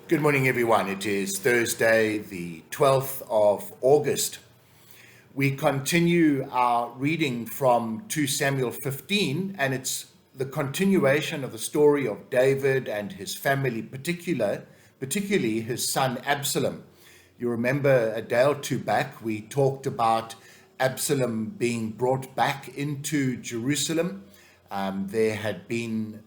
Good morning, everyone. It is Thursday, the 12th of August. We continue our reading from 2 Samuel 15, and it's the continuation of the story of David and his family, particularly his son Absalom. You remember a day or two back, we talked about Absalom being brought back into Jerusalem. There had been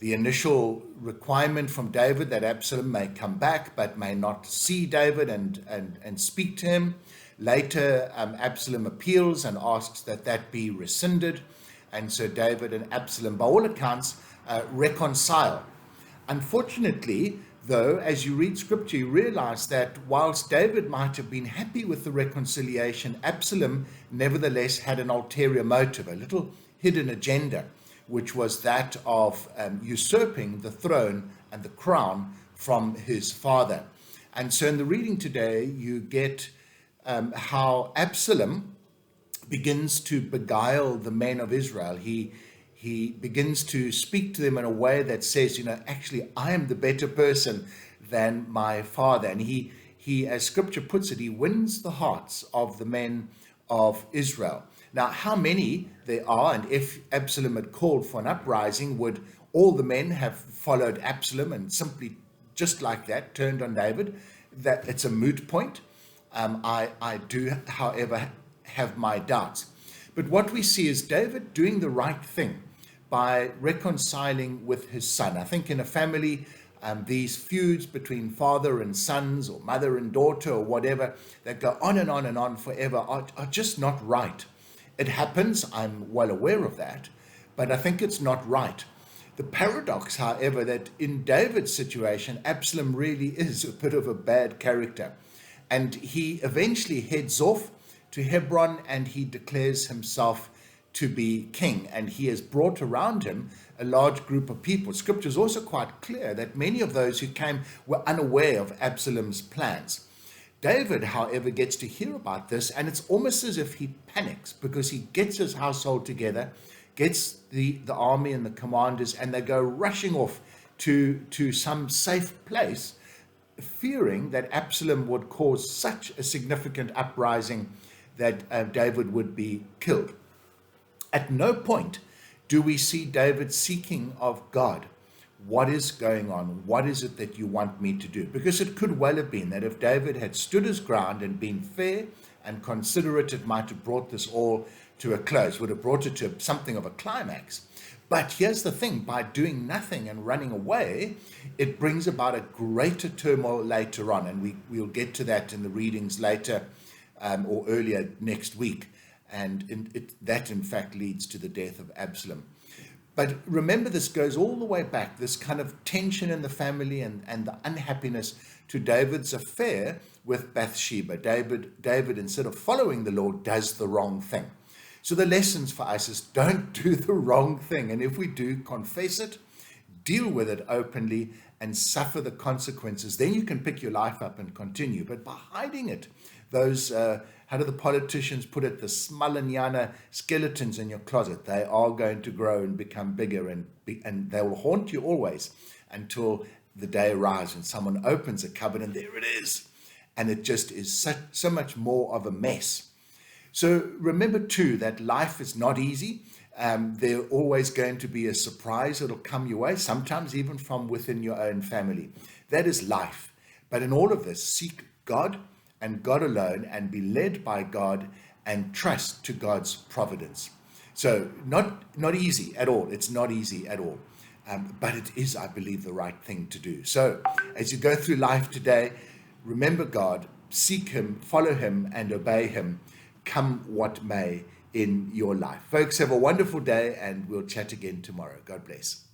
the initial requirement from David that Absalom may come back but may not see David and speak to him. Later, Absalom appeals and asks that be rescinded. And so David and Absalom, by all accounts, reconcile. Unfortunately, though, as you read scripture, you realize that whilst David might have been happy with the reconciliation, Absalom nevertheless had an ulterior motive, a little hidden agenda, which was that of usurping the throne and the crown from his father. And so in the reading today, you get how Absalom begins to beguile the men of Israel. He begins to speak to them in a way that says, actually, I am the better person than my father. And he, as scripture puts it, he wins the hearts of the men of Israel. Now, how many there are, and if Absalom had called for an uprising, would all the men have followed Absalom and simply just like that turned on David? That it's a moot point. I do, however, have my doubts. But what we see is David doing the right thing by reconciling with his son. I think in a family, these feuds between father and sons or mother and daughter or whatever that go on and on and on forever are just not right. It happens, I'm well aware of that, but I think it's not right. The paradox, however, that in David's situation, Absalom really is a bit of a bad character. And he eventually heads off to Hebron and he declares himself to be king. And he has brought around him a large group of people. Scripture is also quite clear that many of those who came were unaware of Absalom's plans. David, however, gets to hear about this, and it's almost as if he panics because he gets his household together, gets the army and the commanders, and they go rushing off to some safe place, fearing that Absalom would cause such a significant uprising that David would be killed. At no point do we see David seeking of God. What is going on? What is it that you want me to do? Because it could well have been that if David had stood his ground and been fair and considerate, it might have brought this all to a close, would have brought it to something of a climax. But here's the thing, by doing nothing and running away, it brings about a greater turmoil later on. And we'll get to that in the readings later or earlier next week. And that, in fact, leads to the death of Absalom. But remember, this goes all the way back, this kind of tension in the family and the unhappiness to David's affair with Bathsheba. David, instead of following the Lord, does the wrong thing. So the lessons for us is don't do the wrong thing. And if we do, confess it, deal with it openly, and suffer the consequences. Then you can pick your life up and continue. But by hiding it, those, how do the politicians put it, the Smalinyana skeletons in your closet, they are going to grow and become bigger, and they will haunt you always until the day arrives and someone opens a cupboard and there it is. And it just is so much more of a mess. So remember too that life is not easy. There's always going to be a surprise that'll come your way, sometimes even from within your own family. That is life. But in all of this, seek God and God alone, and be led by God and trust to God's providence. So not easy at all. It's not easy at all. But it is, I believe, the right thing to do. So as you go through life today, remember God, seek him, follow him, and obey him, come what may in your life. Folks, have a wonderful day, and we'll chat again tomorrow. God bless.